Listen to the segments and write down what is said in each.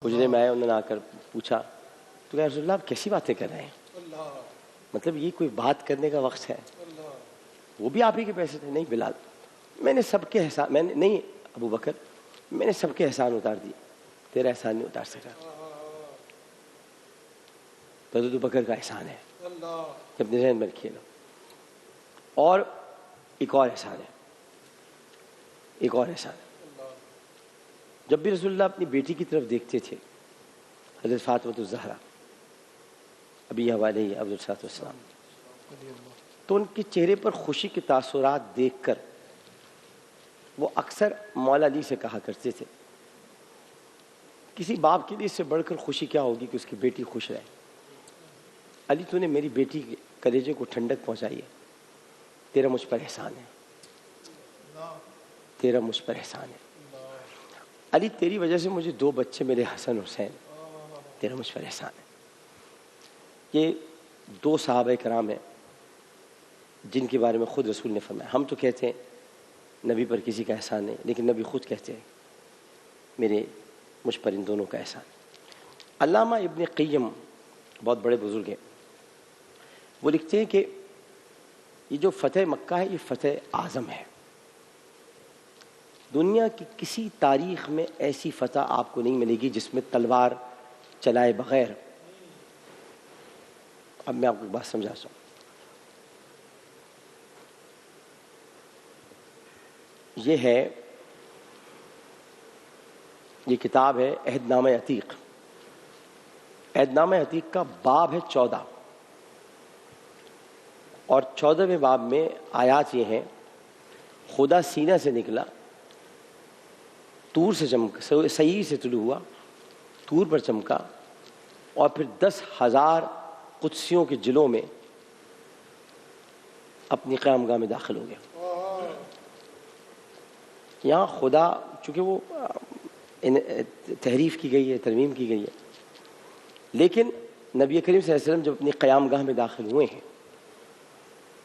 حجرے میں آئے، انہوں نے آ کر پوچھا تو کہ رسول اللہ آپ کیسی باتیں کر رہے ہیں؟ مطلب یہ کوئی بات کرنے کا وقت ہے؟ وہ بھی آپ ہی کے پیسے تھے؟ نہیں بلال، میں نے سب کے احسان، میں نے نہیں ابو بکر، میں نے سب کے احسان اتار دیے، تیرا احسان نہیں اتار سکا۔ تو ابو بکر کا احسان ہے، اپنے ذہن میں رکھیے گا۔ اور ایک اور احسان ہے، ایک اور احسان ہے، جب بھی رسول اللہ اپنی بیٹی کی طرف دیکھتے تھے، حضرت فاطمہ الزہرا ابی علیہ افضل السلام، تو ان کے چہرے پر خوشی کے تاثرات دیکھ کر وہ اکثر مولا علی سے کہا کرتے تھے، کسی باپ کے لیے اس سے بڑھ کر خوشی کیا ہوگی کہ اس کی بیٹی خوش رہے۔ علی تو نے میری بیٹی کے کلیجے کو ٹھنڈک پہنچائی ہے، تیرا مجھ پر احسان ہے، تیرا مجھ پر احسان ہے۔ علی تیری وجہ سے مجھے 2 بچے میرے حسن حسین، تیرا مجھ پر احسان ہے۔ یہ 2 صحابہ کرام ہیں جن کے بارے میں خود رسول نے فرمایا۔ ہم تو کہتے ہیں نبی پر کسی کا احسان نہیں، لیکن نبی خود کہتے ہیں میرے مجھ پر ان دونوں کا احسان۔ علامہ ابن قیم بہت بڑے بزرگ ہیں، وہ لکھتے ہیں کہ یہ جو فتح مکہ ہے یہ فتح اعظم ہے۔ دنیا کی کسی تاریخ میں ایسی فتح آپ کو نہیں ملے گی جس میں تلوار چلائے بغیر، اب میں آپ کو ایک بات سمجھاتا ہوں، یہ ہے، یہ کتاب ہے عہد نامہ عتیق۔ عہد نامہ عتیق کا باب ہے 14، اور 14ویں باب میں آیات یہ ہیں، خدا سینہ سے نکلا، طور سے چمکا، سعیر سے طلوع ہوا، طور پر چمکا، اور پھر 10,000 قدسیوں کے جلوں میں اپنی قیامگاہ میں داخل ہو گیا۔ یہاں خدا، چونکہ وہ تحریف کی گئی ہے، ترمیم کی گئی ہے، لیکن نبی کریم صلی اللہ علیہ وسلم جب اپنی قیامگاہ میں داخل ہوئے ہیں،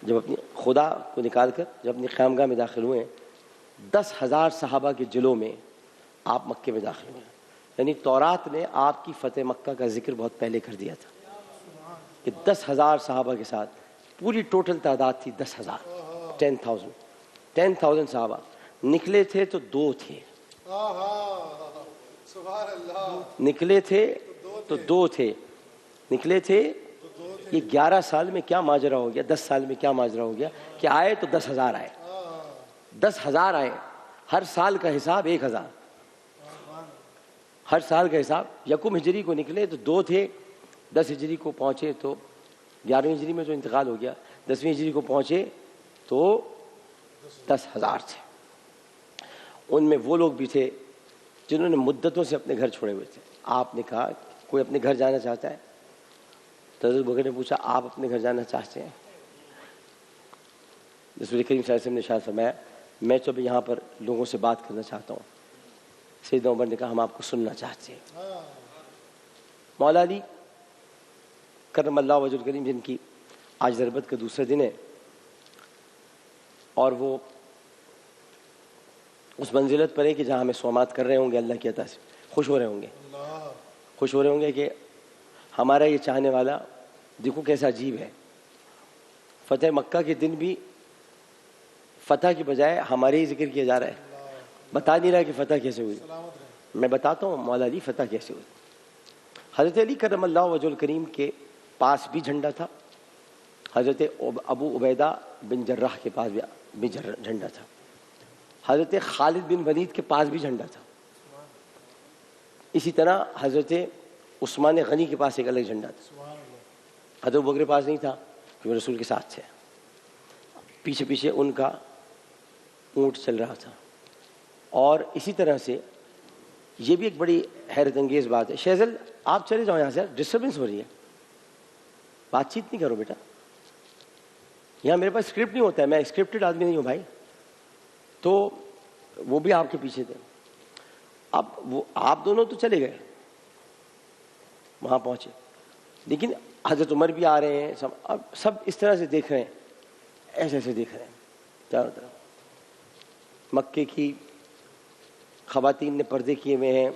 جب اپنی خدا کو نکال کر جب اپنی قیامگاہ میں داخل ہوئے ہیں، 10,000 صحابہ کے جلوں میں آپ مکے میں داخل ہوئے ہیں۔ یعنی تورات نے آپ کی فتح مکہ کا ذکر بہت پہلے کر دیا تھا کہ 10,000 صحابہ کے ساتھ، پوری ٹوٹل تعداد تھی 10,000، 10,000 صحابہ نکلے تھے تو 2 تھے، نکلے تھے تو 2 تھے، نکلے تھے۔ یہ 11 سال میں کیا ماجرا ہو گیا، 10 سال میں کیا ماجرا ہو گیا کہ آئے تو 10,000 آئے، 10,000 آئے، ہر سال کا حساب 1,000، ہر سال کا حساب۔ یکم ہجری کو نکلے تو 2 تھے، 10 ہجری کو پہنچے تو 11ویں ہجری میں تو انتقال ہو گیا، 10ویں ہجری کو پہنچے تو 10,000 تھے۔ ان میں وہ لوگ بھی تھے جنہوں نے مدتوں سے اپنے گھر چھوڑے ہوئے تھے۔ آپ نے کہا کوئی اپنے گھر جانا چاہتا ہے؟ تو حضرت بکر نے پوچھا آپ اپنے گھر جانا چاہتے ہیں؟ رسول کریم صلی اللہ علیہ وسلم نے ارشاد فرمایا میں تو ابھی یہاں پر لوگوں سے بات کرنا چاہتا ہوں۔ سیدنا عمر نے کہا ہم آپ کو سننا چاہتے ہیں۔ مولا علی کرم اللہ وجہ الکریم، جن کی آج ضربت کا دوسرا دن ہے، اور وہ اس منزلت پر ہے کہ جہاں ہمیں سومات کر رہے ہوں گے، اللہ کی عطا سے خوش ہو رہے ہوں گے، خوش ہو رہے ہوں گے کہ ہمارا یہ چاہنے والا دیکھو کیسا عجیب ہے، فتح مکہ کے دن بھی فتح کی بجائے ہمارے ہی ذکر کیا جا رہا ہے، بتا نہیں رہا کہ فتح کیسے ہوئی۔ میں بتاتا ہوں مولا علی فتح کیسے ہوئی۔ حضرت علی کرم اللہ وجہ الکریم کے پاس بھی جھنڈا تھا، حضرت ابو عبیدہ بن جراح کے پاس بھی جھنڈا تھا، حضرت خالد بن ولید کے پاس بھی جھنڈا تھا، اسی طرح حضرت عثمان غنی کے پاس ایک الگ جھنڈا تھا۔ حضرت ابوبکر کے پاس نہیں تھا کیونکہ رسول کے ساتھ تھے، پیچھے پیچھے ان کا اونٹ چل رہا تھا۔ اور اسی طرح سے یہ بھی ایک بڑی حیرت انگیز بات ہے، شہزل آپ چلے جاؤ یہاں سے، ڈسٹربنس ہو رہی ہے، بات چیت نہیں کرو بیٹا، یہاں میرے پاس اسکرپٹ نہیں ہوتا ہے، میں اسکرپٹڈ آدمی نہیں ہوں بھائی۔ تو وہ بھی آپ کے پیچھے تھے، اب وہ آپ دونوں تو چلے گئے، وہاں پہنچے، لیکن حضرت عمر بھی آ رہے ہیں، اب سب اس طرح سے دیکھ رہے ہیں، ایسے ایسے دیکھ رہے ہیں چاروں طرف۔ مکے کی خواتین نے پردے کیے ہوئے ہیں،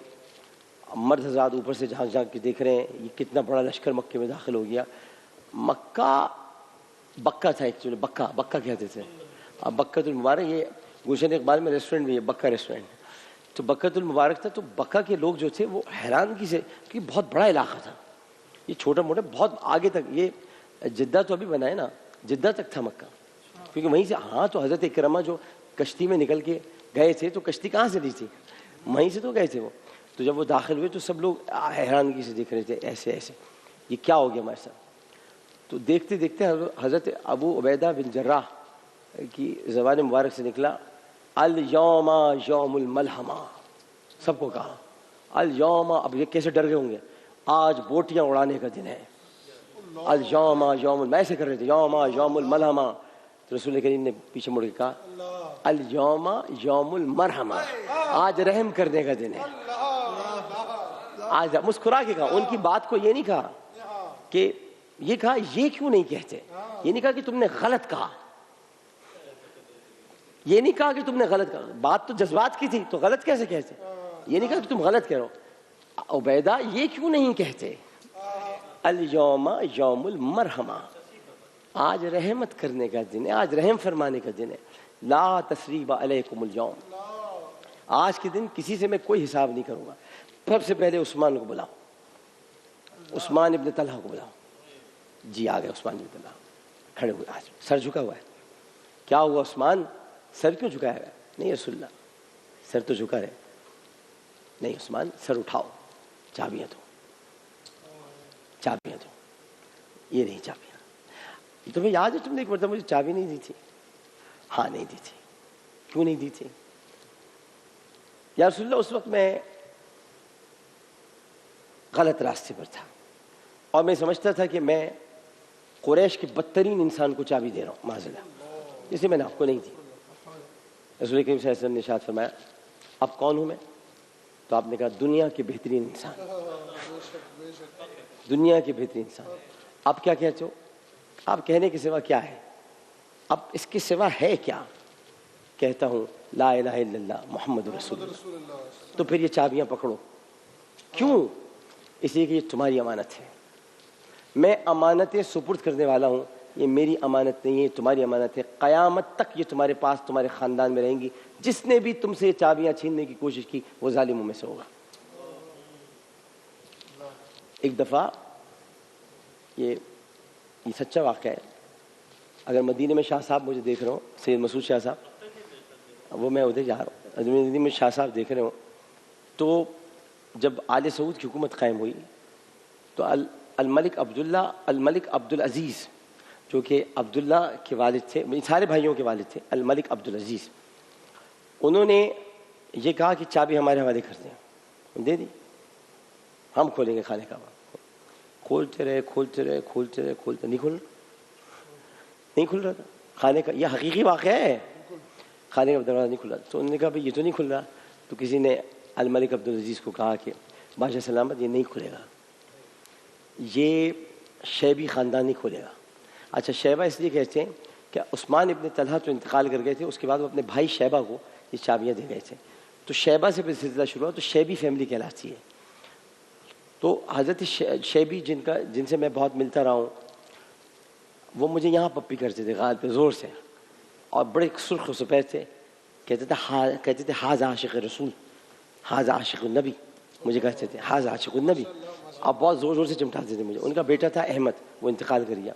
مرد حضرات اوپر سے جھانک جھانک کے دیکھ رہے ہیں یہ کتنا بڑا لشکر مکے میں داخل ہو گیا. مکہ بکہ تھا ایکچولی, بکہ کہتے تھے. اب بکۃ المبارک, یہ گلشن اقبال میں ریسٹورینٹ بھی ہے بکہ ریسٹورینٹ, تو بکۃ المبارک تھا. تو بکہ کے لوگ جو تھے وہ حیرانگی سے, کیونکہ بہت بڑا علاقہ تھا, یہ چھوٹا موٹا بہت آگے تک, یہ جدہ تو ابھی بنا ہے نا, جدہ تک تھا مکہ, کیونکہ وہیں سے. ہاں تو حضرت اکرمہ جو کشتی میں نکل کے گئے تھے تو کشتی کہاں سے لی تھی, وہیں سے تو گئے تھے وہ. تو جب وہ داخل ہوئے تو سب لوگ حیرانگی سے دیکھ رہے تھے, ایسے ایسے یہ کیا ہو گیا ہمارے ساتھ. تو دیکھتے دیکھتے حضرت ابو عبیدہ بن جراح کی زبان مبارک سے نکلا الیوم یوم الملحمہ. سب کو کہا الیوم, اب یہ کیسے ڈر گئے ہوں گے, آج بوٹیاں اڑانے کا دن ہے. الیوم یوم, میں ایسے کر رہے تھے یوم یوم الملحمہ. تو رسول کریم نے پیچھے مڑ کے کہا الیوم یوم المرحمہ, آج رحم کرنے کا دن ہے. آج مسکرا کے کہا, ان کی بات کو یہ نہیں کہا کہ یہ کہا یہ کیوں نہیں کہتے, یہ نہیں کہا کہ تم نے غلط کہا, یہ نہیں کہا کہ تم نے غلط کہا, بات تو جذبات کی تھی تو غلط کیسے کہتے, یہ نہیں کہا کہ تم غلط کہہ رہے ہو. عبیدہ یہ کیوں نہیں کہتے الیوم یوم المرحمہ, آج رحمت کرنے کا دن ہے, آج رحم فرمانے کا دن ہے. لا تثریب علیکم اليوم, آج کے دن کسی سے میں کوئی حساب نہیں کروں گا. سب سے پہلے عثمان کو بلاؤ, عثمان ابن طلحہ کو بلاؤ. جی آ گئے عثمان ابن طلحہ, کھڑے ہوئے, آج سر جھکا ہوا ہے. کیا ہوا عثمان, سر کیوں جھکایا ہے؟ نہیں رسول اللہ, سر تو جھکا رہے. نہیں عثمان, سر اٹھاؤ, چابیاں دو, چابیاں دو. یہ نہیں چابیاں, تمہیں یاد ہے تم نے ایک مرتبہ مجھے چابی نہیں دی تھی؟ ہاں نہیں دی تھی. کیوں نہیں دی تھی؟ یا رسول اللہ اس وقت میں غلط راستے پر تھا اور میں سمجھتا تھا کہ میں قریش کے بدترین انسان کو چابی دے رہا ہوں, معذاللہ, اس لیے میں نے آپ کو نہیں دی. رسول کریم صلی اللہ علیہ وسلم نے ارشاد فرمایا اب کون ہوں میں؟ تو آپ نے کہا دنیا کے بہترین انسان, دنیا کے بہترین انسان. اب کیا کہتے ہو؟ آپ کہنے کے سوا کیا ہے, اب اس کے سوا ہے کیا؟ کہتا ہوں لا الہ الا اللہ محمد رسول اللہ. تو پھر یہ چابیاں پکڑو. کیوں؟ اس لیے کہ یہ تمہاری امانت ہے, میں امانتیں سپرد کرنے والا ہوں. یہ میری امانت نہیں ہے, تمہاری امانت ہے. قیامت تک یہ تمہارے پاس, تمہارے خاندان میں رہیں گی. جس نے بھی تم سے یہ چابیاں چھیننے کی کوشش کی وہ ظالموں میں سے ہوگا. ایک دفعہ یہ سچا واقعہ ہے. اگر مدینے میں شاہ صاحب مجھے دیکھ رہے ہوں, سید مسعود شاہ صاحب, وہ میں ادھر جا رہا ہوں, مدینے میں شاہ صاحب دیکھ رہے ہوں, تو جب آل سعود کی حکومت قائم ہوئی تو الملک عبد العزیز جو کہ عبداللہ کے والد تھے, سارے بھائیوں کے والد تھے, الملک عبد العزیز, انہوں نے یہ کہا کہ چابی ہمارے حوالے کر دیں. دے دی, ہم کھولیں گے خانے کعبہ. کھولتے رہے, نہیں کھل رہا تھا خانے کا. یہ حقیقی واقعہ ہے, خانے کا دروازہ نہیں کھل رہا. تو انہوں نے کہا بھائی یہ تو نہیں کھل رہا. تو کسی نے الملک عبد العزیز کو کہا کہ بادشاہ سلامت یہ نہیں کھلے گا, یہ شیبی خاندان نہیں کھولے گا. اچھا شیبہ اس لیے کہتے ہیں کہ عثمان ابن طلحہ تو انتقال کر گئے تھے, اس کے بعد وہ اپنے بھائی شیبہ کو یہ چابیاں دے گئے تھے. تو شیبہ سے پھر سلسلہ شروع ہوا, تو شیبی فیملی کہلاتی ہے. تو حضرت شیبی جن سے میں بہت ملتا رہا ہوں, وہ مجھے یہاں پپی کرتے تھے غال پہ زور سے, اور بڑے سرخ و سفید تھے. کہتے تھے حاذ عاشق رسول, حاذ عاشق النبی, مجھے کہتے تھے حاذ عاشق النبی. اب بہت زور زور سے چمٹاتے تھے مجھے. ان کا بیٹا تھا احمد, وہ انتقال کر گیا.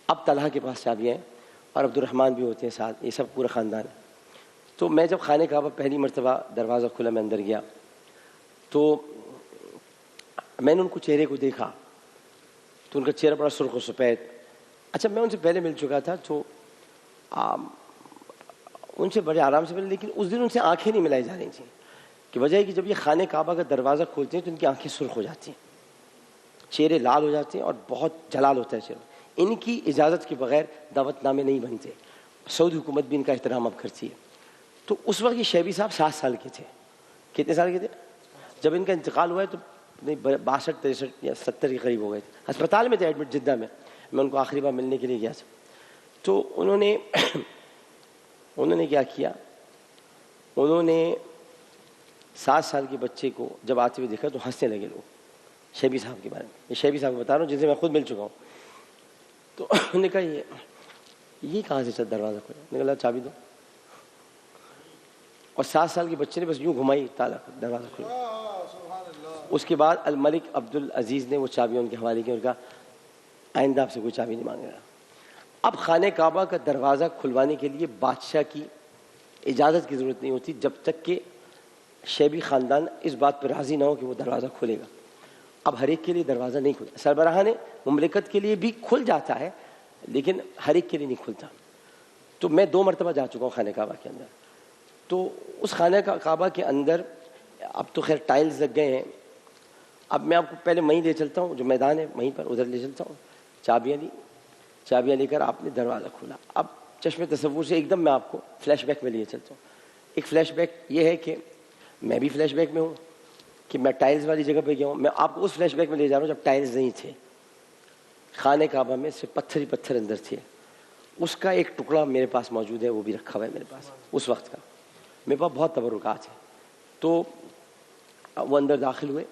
اب طلحہ کے پاس چابیاں ہیں اور عبد الرحمن بھی ہوتے ہیں ساتھ, یہ سب پورا خاندان ہے. تو میں جب خانے کعبہ پہلی مرتبہ دروازہ کھلا, میں اندر گیا تو میں نے ان کو چہرے کو دیکھا, تو ان کا چہرہ بڑا سرخ و سفید. اچھا میں ان سے پہلے مل چکا تھا تو ان سے بڑے آرام سے ملے, لیکن اس دن ان سے آنکھیں نہیں ملائی جا رہی تھیں. کہ وجہ ہے کہ جب یہ خانے کعبہ کا دروازہ کھولتے ہیں تو ان کی آنکھیں سرخ ہو جاتی ہیں, چہرے لال ہو جاتے ہیں اور بہت جلال ہوتا ہے چہرے. ان کی اجازت کے بغیر دعوت نامے نہیں بنتے. سعودی حکومت بھی ان کا احترام اب کرتی ہے. تو اس وقت یہ شیبی صاحب 7 سال کے تھے. کتنے سال کے تھے؟ جب ان کا انتقال ہوا ہے تو 62 63 یا 70 کے قریب ہو گئے تھے. ہسپتال میں تھے ایڈمٹ جدہ میں. میں ان کو آخری بار ملنے کے لیے گیا تھا. تو انہوں نے کیا کیا, انہوں نے 7 سال کے بچے کو جب آتے ہوئے دیکھا تو ہنسنے لگے لوگ شیبی صاحب کے بارے میں. یہ شیبی صاحب کو بتا رہا ہوں جن سے میں خود مل چکا ہوں. تو انہوں نے کہا یہ کہاں سے دروازہ کھولا؟ میں نے کہا چابی دو. اور 7 سال کے بچے نے بس یوں گھمائی, تالا دروازہ کھلا. اس کے بعد الملک عبد العزیز نے وہ چابیاں ان کے حوالے کی اور کہا آئندہ آپ سے کوئی چابی نہیں مانگے گا. اب خانہ کعبہ کا دروازہ کھلوانے کے لیے بادشاہ کی اجازت کی ضرورت نہیں ہوتی جب تک کہ شیبی خاندان اس بات پر راضی نہ ہو کہ وہ دروازہ کھلے گا. اب ہر ایک کے لیے دروازہ نہیں کھلتا. سربراہان مملکت کے لیے بھی کھل جاتا ہے لیکن ہر ایک کے لیے نہیں کھلتا. تو میں 2 مرتبہ جا چکا ہوں خانہ کعبہ کے اندر. تو اس خانہ کعبہ کے اندر اب تو خیر ٹائلز لگ گئے ہیں. اب میں آپ کو پہلے وہیں لے چلتا ہوں, جو میدان ہے وہیں پر ادھر لے چلتا ہوں. چابیاں لے کر آپ نے دروازہ کھولا. اب چشم تصور سے ایک دم میں آپ کو فلیش بیک میں لیے چلتا ہوں. ایک فلیش بیک یہ ہے کہ میں بھی فلیش بیک میں ہوں کہ میں ٹائلز والی جگہ پہ گیا ہوں. میں آپ کو اس فلیش بیک میں لے جا رہا ہوں جب ٹائلز نہیں تھے. خانہ کعبہ میں صرف پتھر ہی پتھر اندر تھے. اس کا ایک ٹکڑا میرے پاس موجود ہے, وہ بھی رکھا ہوا ہے میرے پاس اس وقت کا. میرے پاس بہت تبرکات ہیں. تو وہ اندر داخل ہوئے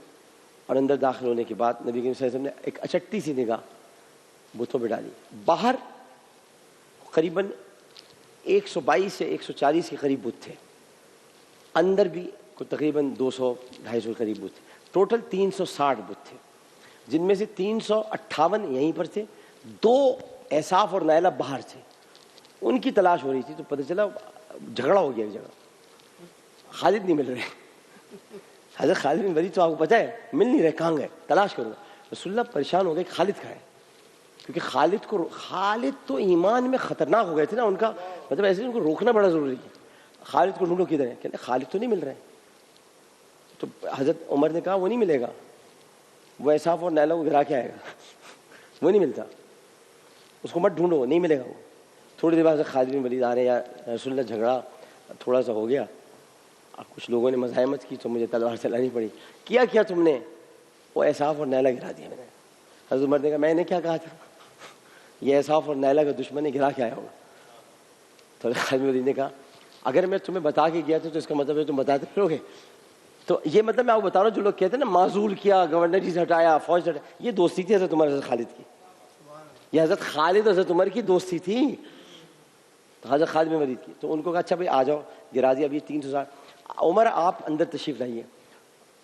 اور اندر داخل ہونے کے بعد نبی کریم صلی اللہ علیہ وسلم نے ایک اچٹی سی نگاہ بتوں پہ ڈالی. باہر قریباً 122 سے 140 کے قریب بت تھے. اندر بھی تقریباً 200-250 کے قریب بت تھے. ٹوٹل 360 بت تھے, جن میں سے 358 یہیں پر تھے. 2 احصاف اور نائلہ باہر تھے. ان کی تلاش ہو رہی تھی تو پتہ چلا جھگڑا ہو گیا ایک جگہ. خالد نہیں مل رہے. حضرت خالد بن ولید تو آپ کو پتہ ہے مل نہیں رہے, کہاں گئے, تلاش کروں گا. رسول اللہ پریشان ہو گئے کہ خالد کہاں ہے, کیونکہ خالد تو ایمان میں خطرناک ہو گئے تھے نا. ان کا مطلب ایسے ان کو روکنا بڑا ضروری ہے. خالد کو ڈھونڈو کدھر ہے, کہتے خالد تو نہیں مل رہے. تو حضرت عمر نے کہا وہ نہیں ملے گا, وہ احصاف اور نیلا کو گرا کے آئے گا, وہ نہیں ملتا, اس کو مت ڈھونڈو, نہیں ملے گا وہ. تھوڑی دیر بعد خالد بن ولید آ رہے ہیں, یا رسول اللہ جھگڑا تھوڑا سا ہو گیا, اب کچھ لوگوں نے مزاحمت کی تو مجھے تلوار چلانی پڑی. کیا تم نے؟ وہ احصاف اور نیلا گرا دیا میں نے. حضرت عمر نے کہا میں نے کیا کہا تھا, یہ احصاف اور نیلا کا دشمن نے گرا کے آیا ہوگا. تو خالد بن ولید نے کہا اگر میں تمہیں بتا کے گیا تھا تو اس کا مطلب ہے تم بتاتے پھرو گے. تو یہ مطلب میں آپ کو بتا رہا ہوں, جو لوگ کہتے ہیں نا معزول کیا, گورنر سے ہٹایا, فوج سے ہٹایا, یہ دوستی تھی حضرت عمر حضرت خالد کی. یہ حضرت خالد حضرت عمر کی دوستی تھی, تو حضرت خالد بن ولید کی. تو ان کو کہا اچھا بھائی آ جاؤ, گرا دیا. اب یہ 360. عمر آپ اندر تشریف لائیے.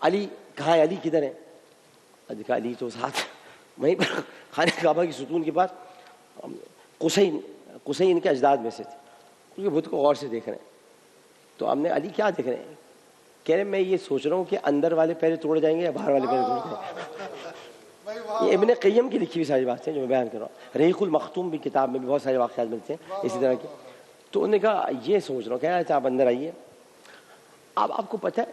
علی کہاں ہے, علی کدھر ہے؟ دیکھا علی تو ساتھ وہیں پر خانہ کعبہ کی ستون کے پاس. قصی ان کے اجداد میں سے تھے. ان کے بت کو غور سے دیکھ رہے ہیں. تو ہم نے علی کیا دیکھ رہے ہیں؟ کہہ رہے میں یہ سوچ رہا ہوں کہ اندر والے پہلے توڑ جائیں گے یا باہر والے پہلے توڑ جائیں گے. یہ ابن قیم کی لکھی ہوئی ساری باتیں ہیں جو میں بیان کر رہا ہوں. رحیق المختوم بھی کتاب میں بھی بہت سارے واقعات ملتے ہیں اسی طرح کے. تو انہوں نے کہا یہ سوچ رہا ہوں, کہہ رہا آپ اندر آئیے. اب آپ کو پتہ ہے,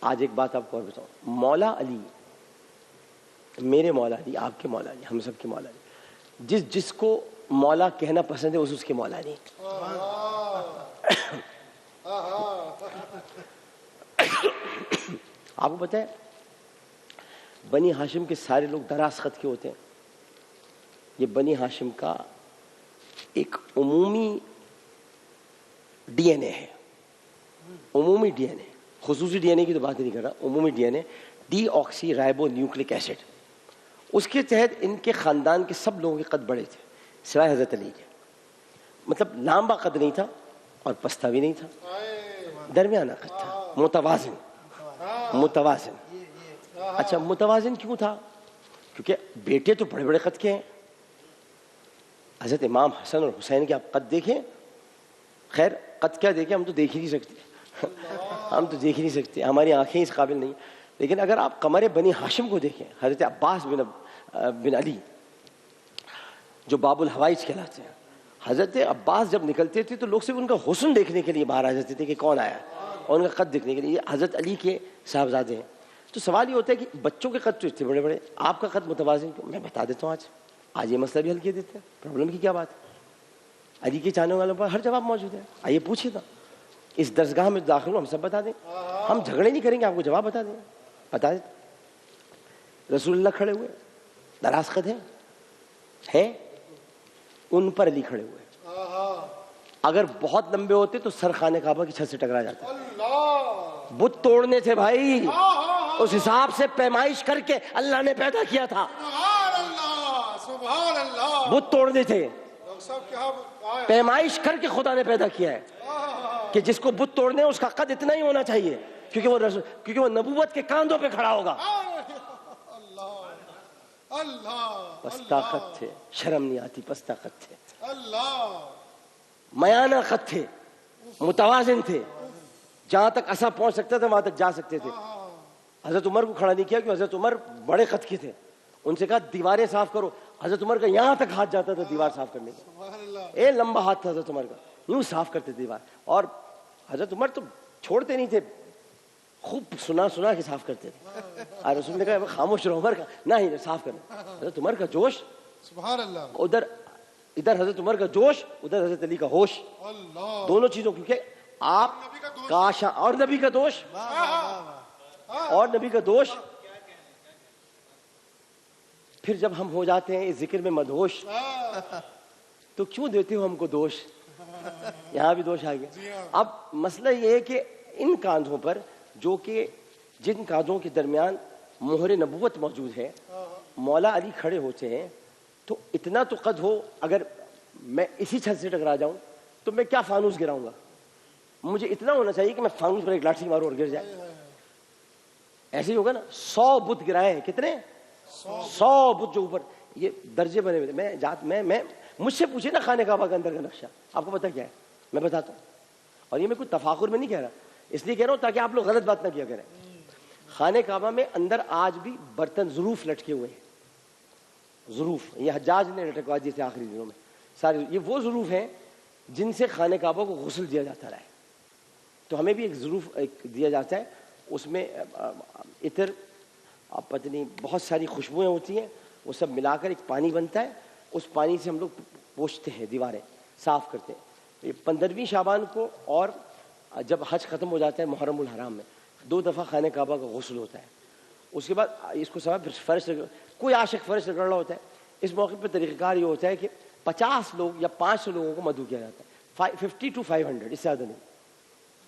آج ایک بات آپ کو اور بتاؤں, مولا علی, میرے مولا علی, آپ کے مولا علی, ہم سب کے مولا علی, جس کو مولا کہنا پسند ہے اس کے مولا علی. آپ کو پتہ ہے بنی ہاشم کے سارے لوگ دراز خط کے ہوتے ہیں. یہ بنی ہاشم کا ایک عمومی ڈی این اے ہے, عمومی ڈی این اے, خصوصی ڈی این اے کی تو بات نہیں کر رہا, عمومی ڈی این اے, ڈی آکسی رائبو نیوکلک ایسڈ. اس کے تحت ان کے خاندان کے سب لوگوں کے قد بڑے تھے سوائے حضرت علی کے. مطلب لامبا قد نہیں تھا اور پستہ بھی نہیں تھا, درمیانہ قد تھا, متوازن. اچھا متوازن کیوں تھا؟ کیونکہ بیٹے تو بڑے بڑے قد کے ہیں. حضرت امام حسن اور حسین کے آپ قد دیکھیں, خیر قد کیا دیکھیں, ہم تو دیکھ ہی نہیں سکتے, ہم تو دیکھ ہی نہیں سکتے, ہماری آنکھیں اس قابل نہیں. لیکن اگر آپ قمر بنی ہاشم کو دیکھیں, حضرت عباس بن علی جو باب الحوائج کہلاتے ہیں, حضرت عباس جب نکلتے تھے تو لوگ صرف ان کا حسن دیکھنے کے لیے باہر آ جاتے تھے کہ کون آیا, اور ان کا قد دیکھنے کے لیے. یہ حضرت علی کے صاحبزادے ہیں. تو سوال یہ ہوتا ہے کہ بچوں کے قد تو اتنے بڑے بڑے, آپ کا قد متوازن کیوں؟ میں بتا دیتا ہوں, آج یہ مسئلہ بھی حل کیے دیتے ہیں. پرابلم کی کیا بات ہے؟ علی کے چاہنے والوں پر ہر جواب موجود ہے. آئیے پوچھیے گا, اس درسگاہ میں داخل ہو, ہم سب بتا دیں. ہم جھگڑے نہیں کریں گے, آپ کو جواب بتا دیں, بتا دیں. رسول اللہ کھڑے ہوئے, دراز قد ہے, ان پر علی کھڑے ہوئے. اگر بہت لمبے ہوتے تو سر خانہ کعبہ کی چھت سے ٹکرا جاتا. بت توڑنے تھے بھائی، اس حساب سے پیمائش کر کے اللہ نے پیدا کیا تھا. سبحان اللہ. بت توڑنے تھے، ڈاکٹر صاحب کیا پیمائش کر کے خدا نے پیدا کیا ہے کہ جس کو بت توڑنے اس کا قد اتنا ہی ہونا چاہیے، کیونکہ وہ نبوت کے کاندھوں پہ کھڑا ہوگا. اللہ بس طاقت تھے، شرم نہیں آتی، بس طاقت تھے، اللہ. میانہ قد تھے، متوازن تھے، جہاں تک عصا پہنچ سکتا تھا وہاں تک جا سکتے تھے. حضرت عمر کو کھڑا نہیں کیا کیونکہ حضرت عمر بڑے قد کے تھے. ان سے کہا دیواریں صاف کرو، حضرت عمر کا یہاں تک ہاتھ جاتا تھا دیوار صاف کرنے کا. سبحان اللہ. اے لمبا ہاتھ تھا حضرت عمر کا، یوں صاف کرتے دیوار. اور حضرت عمر تو چھوڑتے نہیں تھے، خوب سنا کے صاف کرتے تھے. اور رسول نے کہا خاموش رہو عمر کا، نہیں صاف کرنا. حضرت عمر کا جوش سبحان اللہ. ادھر حضرت عمر کا جوش، ادھر حضرت علی کا ہوش، اللہ. دونوں چیزوں. کیونکہ آپ کاش اور نبی کا دوش اور نبی کا دوش. پھر جب ہم ہو جاتے ہیں اس ذکر میں مدہوش تو کیوں دیتے ہو ہم کو دوش؟ یہاں بھی دوش آ گیا. اب مسئلہ یہ ہے کہ ان کاندھوں پر جو کہ جن کاندھوں کے درمیان مہر نبوت موجود ہے، مولا علی کھڑے ہوتے ہیں تو اتنا تو قد ہو. اگر میں اسی چھت سے ٹکرا جاؤں تو میں کیا فانوس گراؤں گا؟ مجھے اتنا ہونا چاہیے کہ میں فانوس پر ایک لاٹھی ماروں اور گر جائے. ایسے ہی ہوگا نا. 100 بت گرائے ہیں. کتنے؟ 100 بت جو اوپر یہ درجے بنے ہوئے. میں مجھ سے پوچھے نا خانہ کعبہ کے اندر کا نقشہ، آپ کو پتا کیا ہے؟ میں بتاتا ہوں. اور یہ میں کوئی تفاخر میں نہیں کہہ رہا، اس لیے کہہ رہا ہوں تاکہ آپ لوگ غلط بات نہ کیا کریں. خانہ کعبہ میں اندر آج بھی برتن ظروف لٹکے ہوئے ہیں. ظروف یہ حجاج نے لٹکوا دیے تھے آخری دنوں میں سارے. یہ وہ ظروف ہیں جن سے خانہ کعبہ کو غسل دیا جاتا رہا ہے. تو ہمیں بھی ایک ظروف دیا جاتا ہے، اس میں عطر، پتہ نہیں بہت ساری خوشبوئیں ہوتی ہیں، وہ سب ملا کر ایک پانی بنتا ہے. اس پانی سے ہم لوگ پوچھتے ہیں، دیواریں صاف کرتے ہیں. یہ 15ویں شعبان کو اور جب حج ختم ہو جاتا ہے محرم الحرام میں 2 دفعہ خانہ کعبہ کا غسل ہوتا ہے. اس کے بعد اس کو سب فرش کوئی عاشق فرش رگڑ رہا ہوتا ہے. اس موقع پہ طریقہ کار یہ ہوتا ہے کہ 50 لوگ یا 500 لوگوں کو مدعو کیا جاتا ہے. 50 to 500، اس سے زیادہ نہیں.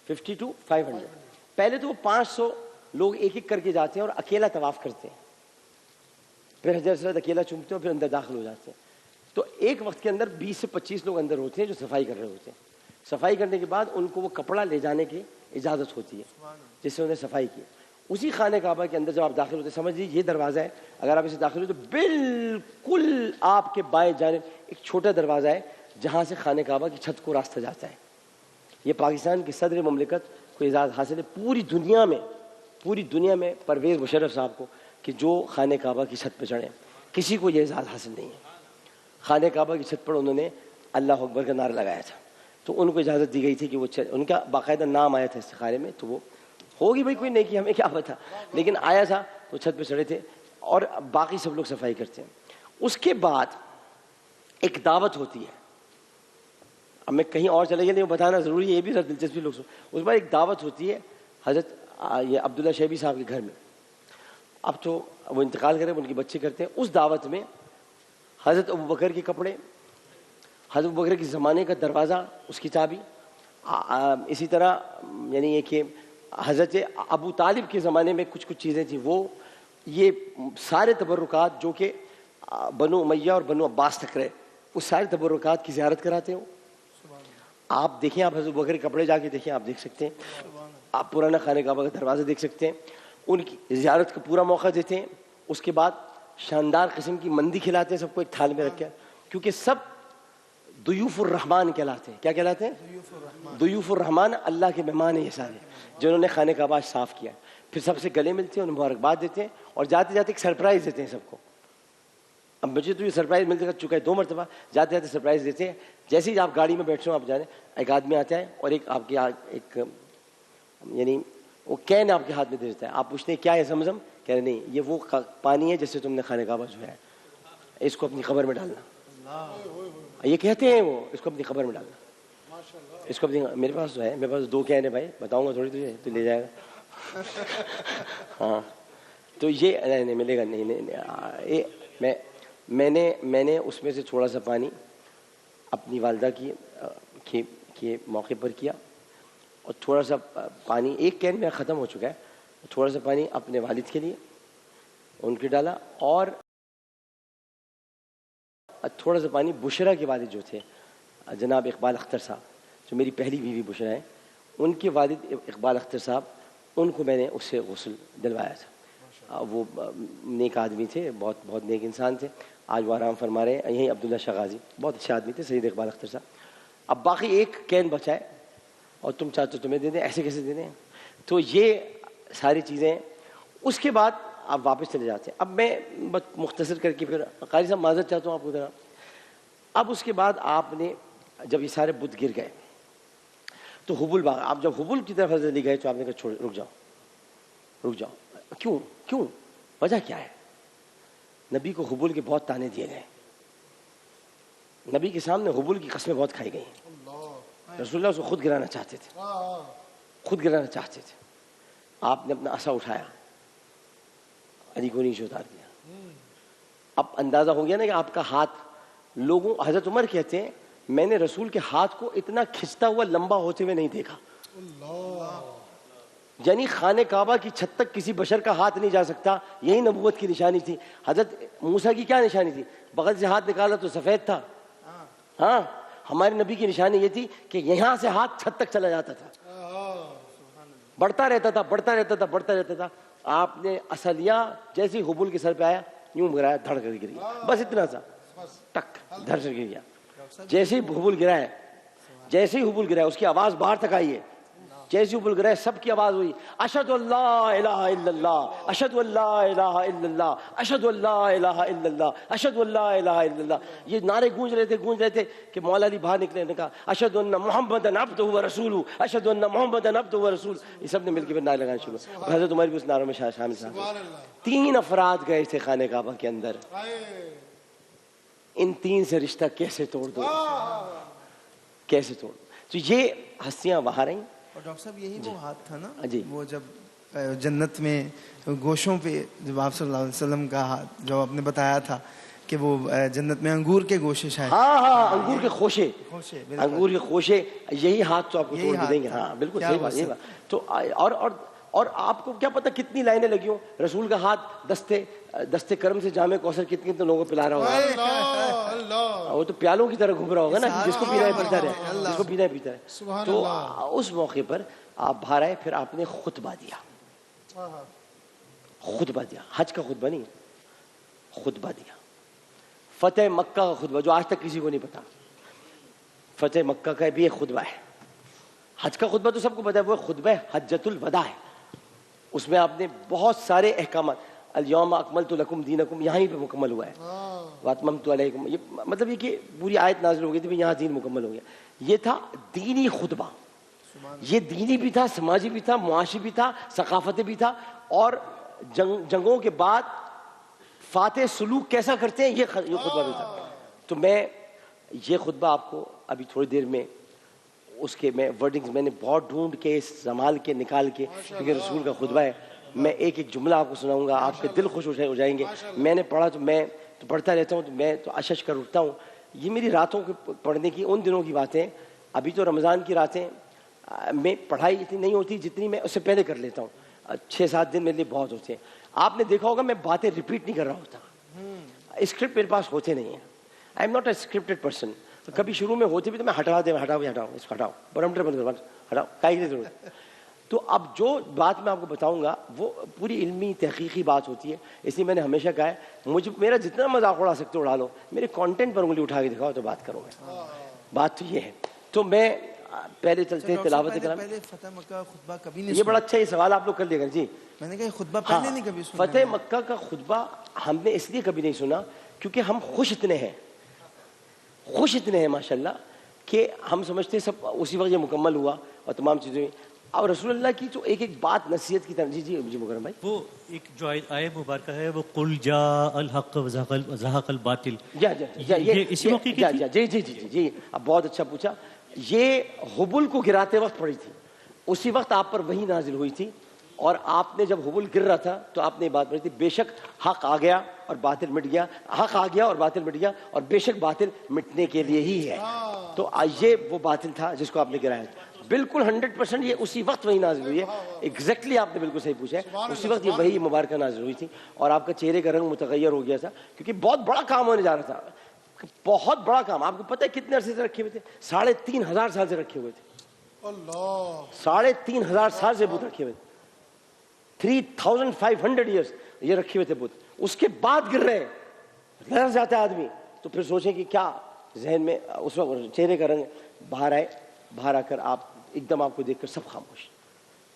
50 to 500. پہلے تو وہ 500 لوگ ایک ایک کر کے جاتے ہیں اور اکیلا طواف کرتے ہیں. پھر حجر اسود اکیلا چومتے ہیں، پھر اندر داخل ہو جاتے ہیں. تو ایک وقت کے اندر 20 سے 25 لوگ اندر ہوتے ہیں جو صفائی کر رہے ہوتے ہیں. صفائی کرنے کے بعد ان کو وہ کپڑا لے جانے کی اجازت ہوتی ہے جس سے انہیں صفائی کی. اسی خانہ کعبہ کے اندر جب آپ داخل ہوتے ہیں، سمجھ لیجیے یہ دروازہ ہے، اگر آپ اسے داخل ہوتے تو بالکل آپ کے بائیں جانب ایک چھوٹا دروازہ ہے جہاں سے خانہ کعبہ کی چھت کو راستہ جاتا ہے. یہ پاکستان کی صدر مملکت کو اجازت حاصل ہے پوری دنیا میں پرویز مشرف صاحب کو کہ جو خانہ کعبہ کی چھت پہ چڑھیں. کسی کو یہ اجازت حاصل نہیں ہے. خانہ کعبہ کی چھت پر انہوں نے اللہ اکبر کا نعرہ لگایا تھا تو ان کو اجازت دی گئی تھی کہ وہ ان کا باقاعدہ نام آیا تھا استخارے میں. تو وہ ہوگی بھائی کوئی نہیں کہ ہمیں کیا پتا، لیکن آیا تھا تو چھت پہ چڑھے تھے اور باقی سب لوگ صفائی کرتے ہیں. اس کے بعد ایک دعوت ہوتی ہے. اب میں کہیں اور چلے گیا نہیں، وہ بتانا ضروری ہے، یہ بھی دلچسپی لوگ سن. اس بعد ایک دعوت ہوتی ہے حضرت یہ عبداللہ شیبی صاحب کے گھر میں. اب تو وہ انتقال کرے، ان کے بچے کرتے ہیں. اس دعوت میں حضرت ابوبکر کے کپڑے، حضرت ابوبکر کے زمانے کا دروازہ، اس کی چابی، اسی طرح یعنی یہ کہ حضرت ابو طالب کے زمانے میں کچھ چیزیں تھیں، وہ یہ سارے تبرکات جو کہ بنو امیہ اور بنو عباس تک رہے، اس سارے تبرکات کی زیارت کراتے ہو. آپ دیکھیں، آپ حضرت ابوبکر کے کپڑے جا کے دیکھیں، آپ دیکھ سکتے ہیں. آپ پرانا خانہ کعبہ کا دروازہ دیکھ سکتے ہیں. ان کی زیارت کا پورا موقع دیتے ہیں. اس کے بعد شاندار قسم کی مندی کھلاتے ہیں سب کو ایک تھال میں رکھ کے، کیونکہ سب ضیوف الرحمان کہلاتے ہیں. کیا کہلاتے ہیں؟ ضیوف الرحمان، اللہ کے مہمان ہیں یہ سارے جنہوں نے خانہ کعبہ صاف کیا. پھر سب سے گلے ملتے ہیں، انہیں مبارکباد دیتے ہیں اور جاتے جاتے ایک سرپرائز دیتے ہیں سب کو. اب مجھے تو یہ سرپرائز مل چکا ہے 2 مرتبہ. جاتے جاتے سرپرائز دیتے ہیں. جیسے ہی آپ گاڑی میں بیٹھے ہو، آپ جانے ایک آدمی آتا ہے اور ایک آپ کے ایک یعنی وہ کین آپ کے ہاتھ میں دے دیتا ہے. آپ پوچھتے ہیں کیا ہے؟ زمزم. کہہ رہے نہیں، یہ وہ پانی ہے جس سے تم نے خانہ کعبہ جو ہے اس کو اپنی قبر میں ڈالنا. یہ کہتے ہیں وہ اس کو اپنی قبر میں ڈالنا، اس کو اپنی. میرے پاس جو ہے، میرے پاس 2 کین ہے بھائی، بتاؤں گا تھوڑی تجھے تو لے جائے گا. ہاں تو یہ نہیں ملے گا. نہیں میں نے اس میں سے تھوڑا سا پانی اپنی والدہ کی موقع پر کیا. اور تھوڑا سا پانی، ایک کین میں ختم ہو چکا ہے، تھوڑا سا پانی اپنے والد کے لیے ان کے ڈالا، اور تھوڑا سا پانی بشرا کے والد جو تھے جناب اقبال اختر صاحب، جو میری پہلی بیوی بشرا ہیں، ان کے والد اقبال اختر صاحب، ان کو میں نے اس سے غسل دلوایا تھا۔ وہ نیک آدمی تھے، بہت بہت نیک انسان تھے، آج وہ آرام فرما رہے ہیں، یہیں عبداللہ شاہ غازی، بہت اچھے آدمی تھے سید اقبال اختر صاحب۔ اب باقی ایک کین بچا ہے اور تم چاہتے تمہیں دے دیں، ایسے کیسے دے دیں؟ تو یہ ساری چیزیں، اس کے بعد آپ واپس چلے جاتے ہیں۔ اب میں بس مختصر کر کے پھر قاری صاحب معذرت چاہتا ہوں آپ کو ذرا۔ اب اس کے بعد آپ نے جب یہ سارے بت گر گئے تو حبل باغ، آپ جب حبل کی طرف حضرت علی گئے تو آپ نے کہا چھوڑ، رک جاؤ رک جاؤ، کیوں وجہ کیا ہے؟ نبی کو حبل کے بہت تانے دیے گئے، نبی کے سامنے حبل کی قسمیں بہت کھائی گئی، رسول اللہ اس کو خود گرانا چاہتے تھے، خود گرانا چاہتے تھے۔ آپ نے اپنا عصا اٹھایا، علی کو نیچے اتار دیا۔ اب اندازہ ہو گیا نا کہ آپ کا ہاتھ، لوگوں، حضرت عمر کہتے ہیں میں نے رسول کے ہاتھ کو اتنا کھنچتا ہوا لمبا ہوتے ہوئے نہیں دیکھا، یعنی خانہ کعبہ کی چھت تک کسی بشر کا ہاتھ نہیں جا سکتا، یہی نبوت کی نشانی تھی۔ حضرت موسیٰ کی کیا نشانی تھی؟ بغل سے ہاتھ نکالا تو سفید تھا، ہاں، ہمارے نبی کی نشانی یہ تھی کہ یہاں سے ہاتھ چھت تک چلا جاتا تھا، بڑھتا رہتا تھا بڑھتا رہتا تھا بڑھتا رہتا تھا۔ آپ نے اصلیہ جیسے ہی حبل کے سر پہ آیا یوں گرایا، دھڑ کر گر گیا، بس اتنا سا، ٹک، دھڑ سے گر گیا۔ جیسے ہی حبل گرا ہے، جیسے ہی حبل گرا ہے، اس کی آواز باہر تک آئی ہے، جیسے حبل گرا ہے سب کی آواز ہوئی، اشہد ان لا الہ الا اللہ، اشہد ان لا الہ الا اللہ، اشہد ان لا الہ الا اللہ، اشہد ان لا الہ الا اللہ۔ یہ نعرے گونج رہے تھے کہ مولا علی باہر نکلے نے کہا اشہد ان محمدًا عبدہ و رسولہ، اشہد ان محمدًا عبدہ و رسولہ۔ یہ سب نے مل کے پھر نعرے لگانا شروع کیا، حضرت عمر بھی اس نعروں میں شامل تھے۔ 3 افراد گئے تھے خانہ کعبہ کے اندر، ان 3 سے رشتہ کیسے توڑ دو، کیسے توڑ دو؟ تو یہ ہستیاں وہاں رہیں۔ اور ڈاکٹر صاحب یہی وہ ہاتھ تھا نا جی، وہ جب جنت میں گوشوں پہ جب آپ صلی اللہ علیہ وسلم کا ہاتھ، جو آپ نے بتایا تھا کہ وہ جنت میں انگور کے گوشے شاید، ہاں انگور کے خوشے، انگور کے خوشے، یہی ہاتھ تو آپ کو توڑ دیں گے۔ ہاں بالکل صحیح بات، یہی بات تو۔ اور آپ کو کیا پتا کتنی لائنیں لگی ہوں، رسول کا ہاتھ دستے کرم سے جامع کوثر کتنے تو لوگوں کو پلا رہا ہوگا، وہ تو پیالوں کی طرح گھوم رہا ہوگا نا، جس کو پینا ہے پیتا رہے، جس کو پینا ہے پیتا رہے۔ تو اس موقع پر آپ باہر آئے، پھر آپ نے خطبہ دیا، خطبہ دیا، حج کا خطبہ نہیں، خطبہ دیا، فتح مکہ کا خطبہ، جو آج تک کسی کو نہیں پتا۔ فتح مکہ کا بھی ایک خطبہ ہے، حج کا خطبہ تو سب کو پتا ہے، وہ خطبہ حجۃ الوداع ہے۔ اس میں آپ نے بہت احکامات، احکامات، الیوم اکملت لکم دینکم یہیں پہ مکمل ہوا ہے، واتممت علیکم، یہ مطلب یہ کہ پوری آیت نازل ہو گئی تھی، یہاں دین مکمل ہو گیا۔ یہ تھا دینی خطبہ، یہ دینی بھی تھا، سماجی بھی تھا، معاشی بھی تھا، ثقافتی بھی تھا، اور جنگوں کے بعد فاتح سلوک کیسا کرتے ہیں یہ خطبہ بھی تھا۔ تو میں یہ خطبہ آپ کو ابھی تھوڑی دیر میں اس کے میں ورڈنگز میں نے بہت ڈھونڈ کے سنبھال کے نکال کے، کیونکہ رسول کا خطبہ ہے، میں ایک ایک جملہ آپ کو سناؤں گا، آپ کے دل خوش ہو جائیں گے۔ میں نے پڑھا تو میں تو پڑھتا رہتا ہوں، تو میں تو اشش کر اٹھتا ہوں۔ یہ میری راتوں کے پڑھنے کی ان دنوں کی باتیں، ابھی تو رمضان کی راتیں میں پڑھائی اتنی نہیں ہوتی جتنی میں اس سے پہلے کر لیتا ہوں، 6-7 دن میرے لیے بہت ہوتے ہیں۔ آپ نے دیکھا ہوگا میں باتیں ریپیٹ نہیں کر رہا ہوتا، اسکرپٹ میرے پاس ہوتے نہیں ہیں، I am not a scripted person. کبھی شروع میں ہوتے بھی تو میں ہٹاؤ اس کو ہٹاؤ، برمٹر بند کرو، ہٹاؤ، کائی کی ضرورت۔ تو اب جو بات میں آپ کو بتاؤں گا وہ پوری علمی تحقیقی بات ہوتی ہے، اس لیے میں نے ہمیشہ کہا ہے میرا جتنا مذاق اڑا سکتے اڑا لو، میرے کانٹینٹ پر انگلی اٹھا کے دکھاؤ تو بات کروں گا۔ بات تو یہ ہے۔ تو میں پہلے چلتے ہیں تلاوت کلام۔ فتح مکہ خطبہ کبھی نہیں، یہ بڑا اچھا یہ سوال آپ لوگ کر لے گا جی۔ میں نے کہا خطبہ پہلے نہیں کبھی سنا۔ فتح مکہ کا خطبہ ہم نے اس لیے کبھی نہیں سنا کیونکہ ہم خوش اتنے ہیں ماشاءاللہ کہ ہم سمجھتے ہیں سب اسی وقت یہ مکمل ہوا اور تمام چیزیں، اور رسول اللہ کی تو ایک ایک بات نصیحت کی طرح۔ جی مکرم بھائی، وہ ایک جو آیت مبارکہ ہے وہ قل جاء الحق وزهق الباطل، یہ اسی موقع کی تھی؟ جی اب بہت اچھا پوچھا۔ یہ حبل کو گراتے وقت پڑھی تھی، اسی وقت آپ پر وحی نازل ہوئی تھی، اور آپ نے جب حبل گر رہا تھا تو آپ نے یہ بات پڑھی تھی، بے شک حق آ گیا اور باطل مٹ گیا، حق آ گیا اور باطل مٹ گیا، اور بے شک باطل مٹنے کے لیے ہی ہے۔ تو یہ وہ باطل تھا جس کو آپ نے گرایا تھا۔ بالکل 100% یہ اسی وقت وہی نازل ہوئی ہے. ایگزیکٹلی آپ نے بالکل صحیح پوچھا ہے, اسی وقت یہ وہی مبارکہ نازل ہوئی تھی. اور آپ کا چہرے کا رنگ متغیر ہو گیا تھا کیونکہ بہت بڑا کام ہونے جا رہا تھا, بہت بڑا کام. آپ کو پتہ ہے کتنے عرصے سے رکھے ہوئے تھے؟ 3,500 سال سے رکھے ہوئے تھے. اللہ 3,500 سال سے بت رکھے ہوئے تھے. 3,500 ایئرس یہ رکھے ہوئے تھے بت. اس کے بعد گر رہے ہیں, ڈر جاتا ہے آدمی. تو پھر سوچیں کہ کیا ذہن میں اس وقت چہرے کا رنگ باہر آئے. باہر آ کر آپ ایک دم آپ کو دیکھ کر سب خاموش.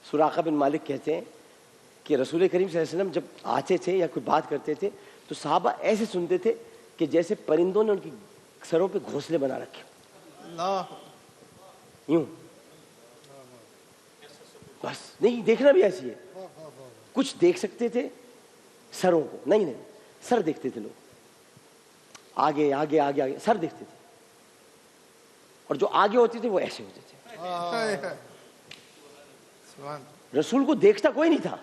سراقہ بن مالک کہتے ہیں کہ رسول کریم صلی اللہ علیہ وسلم جب آتے تھے یا کوئی بات کرتے تھے تو صحابہ ایسے سنتے تھے کہ جیسے پرندوں نے ان کی سروں پہ گھونسلے بنا رکھے. اللہ یوں بس. نہیں دیکھنا بھی ایسی ہے. کچھ دیکھ سکتے تھے سروں کو, نہیں سر دیکھتے تھے لوگ. آگے آگے آگے آگے سر دیکھتے تھے, اور جو آگے ہوتے تھے وہ ایسے ہوتے تھے. رسول کو دیکھتا کوئی نہیں تھا.